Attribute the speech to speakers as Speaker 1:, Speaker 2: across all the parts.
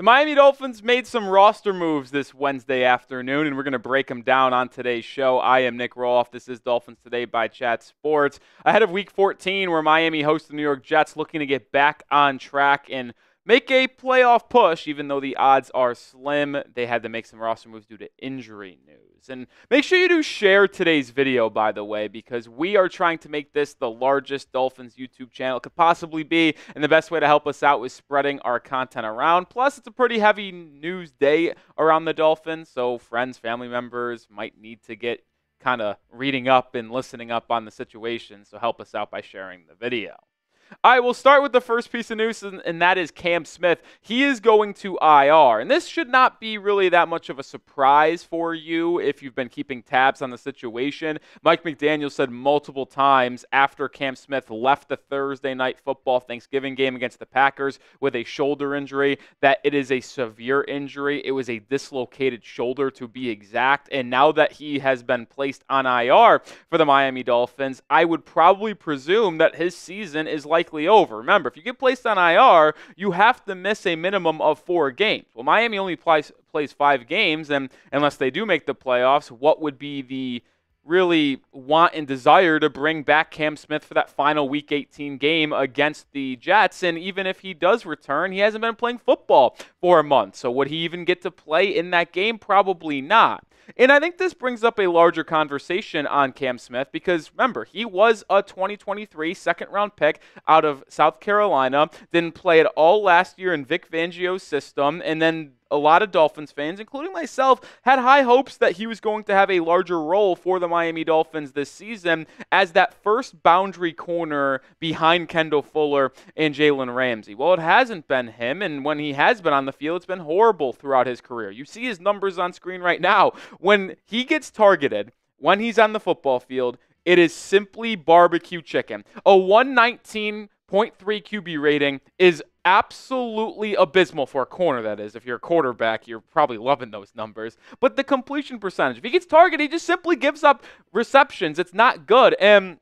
Speaker 1: The Miami Dolphins made some roster moves this Wednesday afternoon, and we're going to break them down on today's show. I am Nic Rohloff. This is Dolphins Today by Chat Sports. Ahead of Week 14, where Miami hosts the New York Jets, looking to get back on track and make a playoff push, even though the odds are slim. They had to make some roster moves due to injury news. And make sure you do share today's video, by the way, because we are trying to make this the largest Dolphins YouTube channel it could possibly be, and the best way to help us out is spreading our content around. Plus, it's a pretty heavy news day around the Dolphins, so friends, family members might need to get kind of reading up and listening up on the situation, so help us out by sharing the video. All right, we'll start with the first piece of news, and that is Cam Smith. He is going to IR, and this should not be really that much of a surprise for you if you've been keeping tabs on the situation. Mike McDaniel said multiple times after Cam Smith left the Thursday Night Football Thanksgiving game against the Packers with a shoulder injury that it is a severe injury. It was a dislocated shoulder to be exact, and now that he has been placed on IR for the Miami Dolphins, I would probably presume that his season is likely over. Remember, if you get placed on IR, you have to miss a minimum of 4 games. Well, Miami only plays 5 games, and unless they do make the playoffs, what would be the really want and desire to bring back Cam Smith for that final Week 18 game against the Jets? And even if he does return, he hasn't been playing football for a month. So would he even get to play in that game? Probably not. And I think this brings up a larger conversation on Cam Smith because, remember, he was a 2023 second-round pick out of South Carolina, didn't play at all last year in Vic Fangio's system, and then a lot of Dolphins fans, including myself, had high hopes that he was going to have a larger role for the Miami Dolphins this season as that first boundary corner behind Kendall Fuller and Jalen Ramsey. Well, it hasn't been him, and when he has been on the field, it's been horrible throughout his career. You see his numbers on screen right now. When he gets targeted, when he's on the football field, it is simply barbecue chicken. A 119.3 QB rating is absolutely abysmal for a corner, that is. If you're a quarterback, you're probably loving those numbers. But the completion percentage, if he gets targeted, he just simply gives up receptions. It's not good. And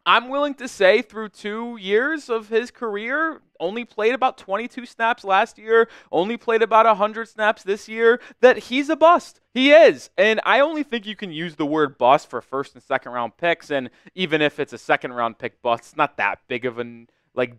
Speaker 1: I'm willing to say through 2 years of his career, only played about 22 snaps last year, only played about 100 snaps this year, that he's a bust. He is. And I only think you can use the word bust for first and second round picks. And even if it's a second round pick bust, it's not that big of a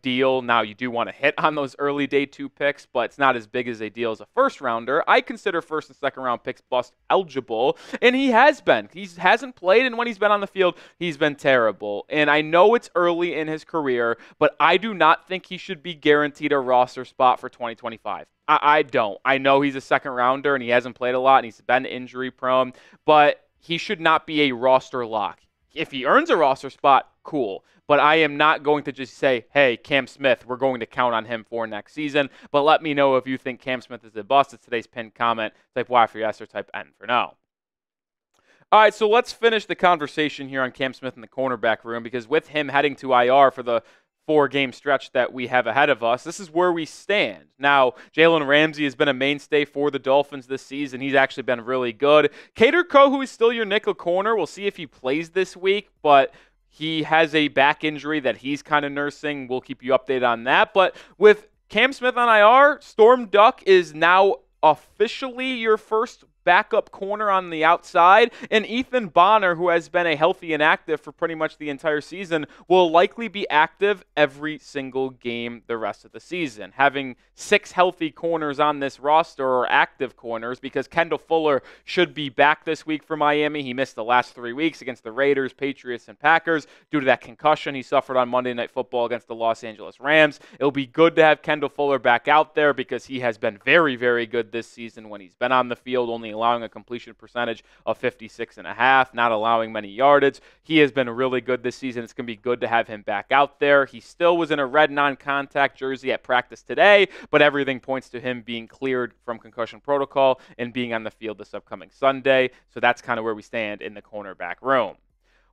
Speaker 1: deal. Now, you do want to hit on those early day 2 picks, but it's not as big as a deal as a first rounder. I consider first and second round picks bust eligible, and he has been. He hasn't played, and when he's been on the field, he's been terrible. And I know it's early in his career, but I do not think he should be guaranteed a roster spot for 2025. I don't. I know he's a second rounder, and he hasn't played a lot, and he's been injury prone, but he should not be a roster lock. If he earns a roster spot, cool. But I am not going to just say, hey, Cam Smith, we're going to count on him for next season. But let me know if you think Cam Smith is a bust. It's today's pinned comment. Type Y for yes or type N for no. All right, so let's finish the conversation here on Cam Smith in the cornerback room, because with him heading to IR for the 4-game stretch that we have ahead of us, this is where we stand. Now, Jalen Ramsey has been a mainstay for the Dolphins this season. He's actually been really good. Kader Kohou is still your nickel corner. We'll see if he plays this week, but he has a back injury that he's kind of nursing. We'll keep you updated on that. But with Cam Smith on IR, Storm Duck is now officially your first backup corner on the outside, and Ethan Bonner, who has been a healthy and active for pretty much the entire season, will likely be active every single game the rest of the season. Having 6 healthy corners on this roster, or active corners, because Kendall Fuller should be back this week for Miami. He missed the last 3 weeks against the Raiders, Patriots, and Packers due to that concussion he suffered on Monday Night Football against the Los Angeles Rams. It'll be good to have Kendall Fuller back out there because he has been very, very good this season when he's been on the field, only allowing a completion percentage of 56.5, not allowing many yardage. He has been really good this season. It's going to be good to have him back out there. He still was in a red non-contact jersey at practice today, but everything points to him being cleared from concussion protocol and being on the field this upcoming Sunday. So that's kind of where we stand in the cornerback room.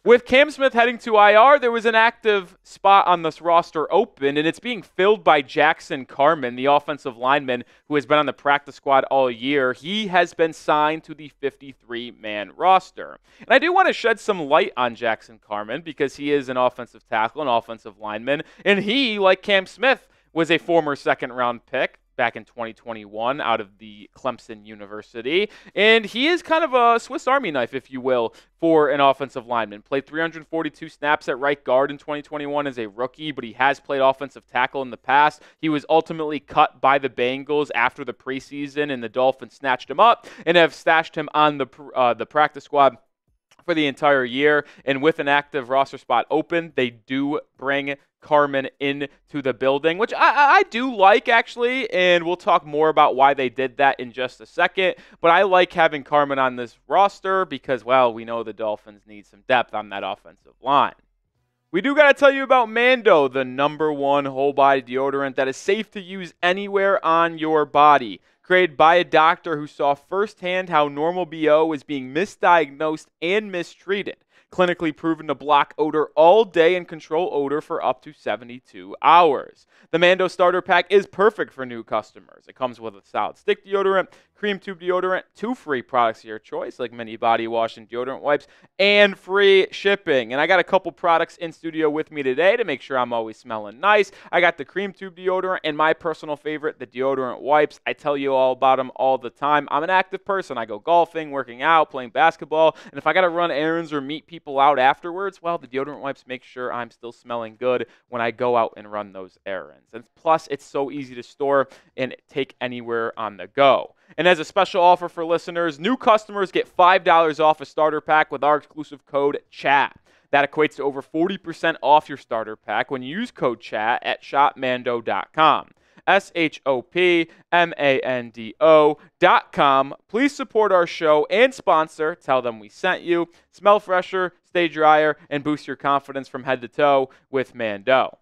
Speaker 1: With Cam Smith heading to IR, there was an active spot on this roster open, and it's being filled by Jackson Carman, the offensive lineman who has been on the practice squad all year. He has been signed to the 53-man roster. And I do want to shed some light on Jackson Carman because he is an offensive tackle, an offensive lineman, and he, like Cam Smith, was a former second-round pick. back in 2021 out of the Clemson University. And he is kind of a Swiss Army knife, if you will, for an offensive lineman. Played 342 snaps at right guard in 2021 as a rookie, but he has played offensive tackle in the past. He was ultimately cut by the Bengals after the preseason, and the Dolphins snatched him up and have stashed him on the practice squad for the entire year. And with an active roster spot open, they do bring Carman into the building, which I do like, actually, and we'll talk more about why they did that in just a second. But I like having Carman on this roster because, well, we know the Dolphins need some depth on that offensive line. We do got to tell you about Mando, the #1 whole body deodorant that is safe to use anywhere on your body. Created by a doctor who saw firsthand how normal BO is being misdiagnosed and mistreated. Clinically proven to block odor all day and control odor for up to 72 hours. The Mando Starter Pack is perfect for new customers. It comes with a solid stick deodorant, cream tube deodorant, 2 free products of your choice, like mini body wash and deodorant wipes, and free shipping. And I got a couple products in studio with me today to make sure I'm always smelling nice. I got the cream tube deodorant and my personal favorite, the deodorant wipes. I tell you all about them all the time. I'm an active person. I go golfing, working out, playing basketball, and if I got to run errands or meet people out afterwards, well, the deodorant wipes make sure I'm still smelling good when I go out and run those errands. And plus, it's so easy to store and take anywhere on the go. And as a special offer for listeners, new customers get $5 off a starter pack with our exclusive code CHAT. That equates to over 40% off your starter pack when you use code CHAT at shopmando.com. shopmando.com. Please support our show and sponsor. Tell them we sent you. Smell fresher, stay drier, and boost your confidence from head to toe with Mando.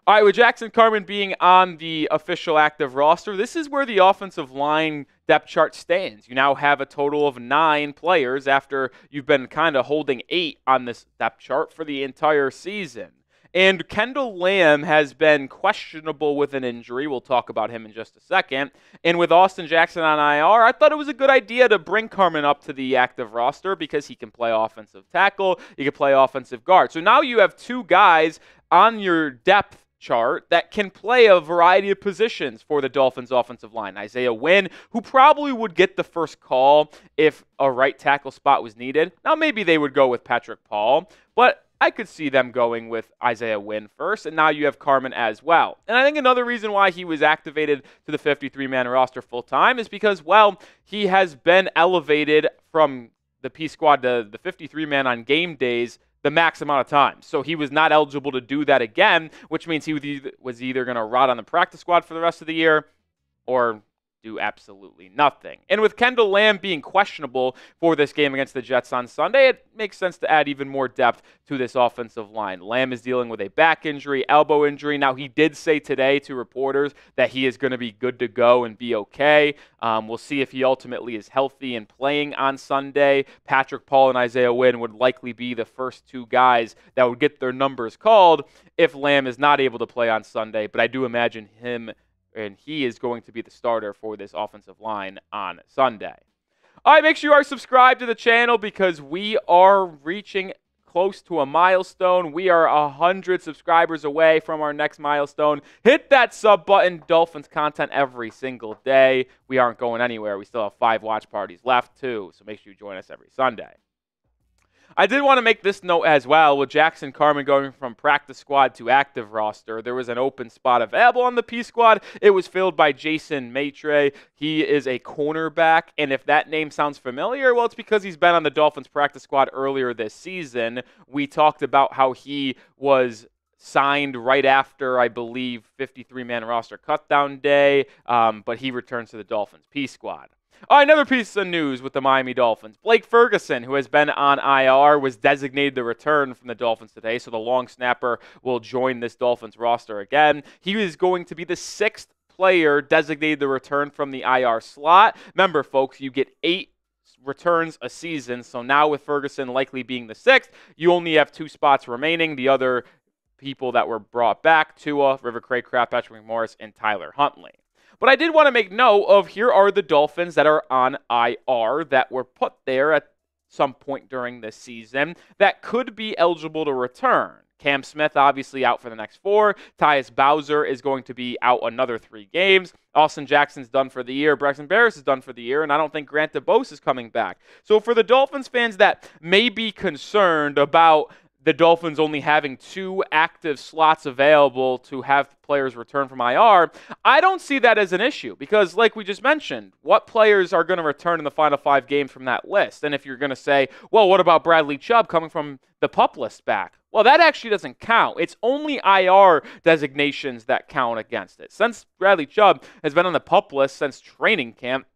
Speaker 1: All right, with Jackson Carman being on the official active roster, this is where the offensive line depth chart stands. You now have a total of 9 players after you've been kind of holding 8 on this depth chart for the entire season. And Kendall Lamm has been questionable with an injury. We'll talk about him in just a second. And with Austin Jackson on IR, I thought it was a good idea to bring Carman up to the active roster because he can play offensive tackle, he can play offensive guard. So now you have 2 guys on your depth chart that can play a variety of positions for the Dolphins offensive line. Isaiah Wynn, who probably would get the first call if a right tackle spot was needed. Now maybe they would go with Patrick Paul, but I could see them going with Isaiah Wynn first, and now you have Carman as well. And I think another reason why he was activated to the 53-man roster full-time is because, well, he has been elevated from the P squad to the 53-man on game days the max amount of time. So he was not eligible to do that again, which means he was either going to rot on the practice squad for the rest of the year or do absolutely nothing. And with Kendall Lamm being questionable for this game against the Jets on Sunday, it makes sense to add even more depth to this offensive line. Lamm is dealing with a back injury, elbow injury. Now, he did say today to reporters that he is going to be good to go and be okay. We'll see if he ultimately is healthy and playing on Sunday. Patrick Paul and Isaiah Wynn would likely be the first 2 guys that would get their numbers called if Lamm is not able to play on Sunday. But I do imagine he is going to be the starter for this offensive line on Sunday. All right, make sure you are subscribed to the channel because we are reaching close to a milestone. We are 100 subscribers away from our next milestone. Hit that sub button. Dolphins content every single day. We aren't going anywhere. We still have 5 watch parties left, too, so make sure you join us every Sunday. I did want to make this note as well. With Jackson Carman going from practice squad to active roster, there was an open spot available on the P squad. It was filled by Jason Maitre. He is a cornerback, and if that name sounds familiar, well, it's because he's been on the Dolphins practice squad earlier this season. We talked about how he was signed right after, I believe, 53-man roster cutdown day, but he returns to the Dolphins P squad. All right, another piece of news with the Miami Dolphins. Blake Ferguson, who has been on IR, was designated to return from the Dolphins today, so the long snapper will join this Dolphins roster again. He is going to be the 6th player designated to return from the IR slot. Remember, folks, you get 8 returns a season, so now with Ferguson likely being the 6th, you only have 2 spots remaining. The other people that were brought back, Tua, River Craycraft, Patrick McMorris, and Tyler Huntley. But I did want to make note of here are the Dolphins that are on IR that were put there at some point during this season that could be eligible to return. Cam Smith, obviously, out for the next 4. Tyus Bowser is going to be out another 3 games. Austin Jackson's done for the year. Braxton Barris is done for the year, and I don't think Grant DeBose is coming back. So for the Dolphins fans that may be concerned about the Dolphins only having 2 active slots available to have players return from IR, I don't see that as an issue because, like we just mentioned, what players are going to return in the final 5 games from that list? And if you're going to say, well, what about Bradley Chubb coming from the PUP list back? Well, that actually doesn't count. It's only IR designations that count against it. Since Bradley Chubb has been on the PUP list since training camp,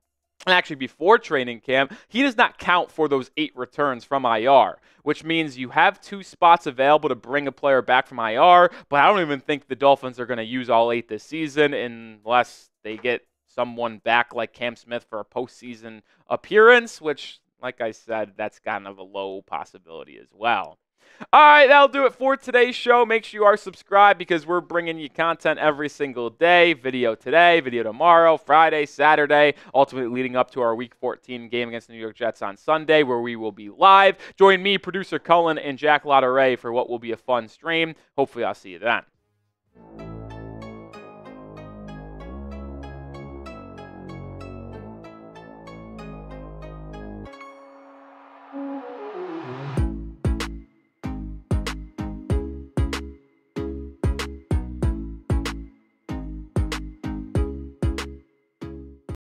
Speaker 1: and actually before training camp, he does not count for those 8 returns from IR, which means you have 2 spots available to bring a player back from IR, but I don't even think the Dolphins are going to use all 8 this season unless they get someone back like Cam Smith for a postseason appearance, which, like I said, that's kind of a low possibility as well. All right, that'll do it for today's show. Make sure you are subscribed because we're bringing you content every single day. Video today, video tomorrow, Friday, Saturday, ultimately leading up to our Week 14 game against the New York Jets on Sunday, where we will be live. Join me, producer Cullen, and Jack Lotteray for what will be a fun stream. Hopefully, I'll see you then.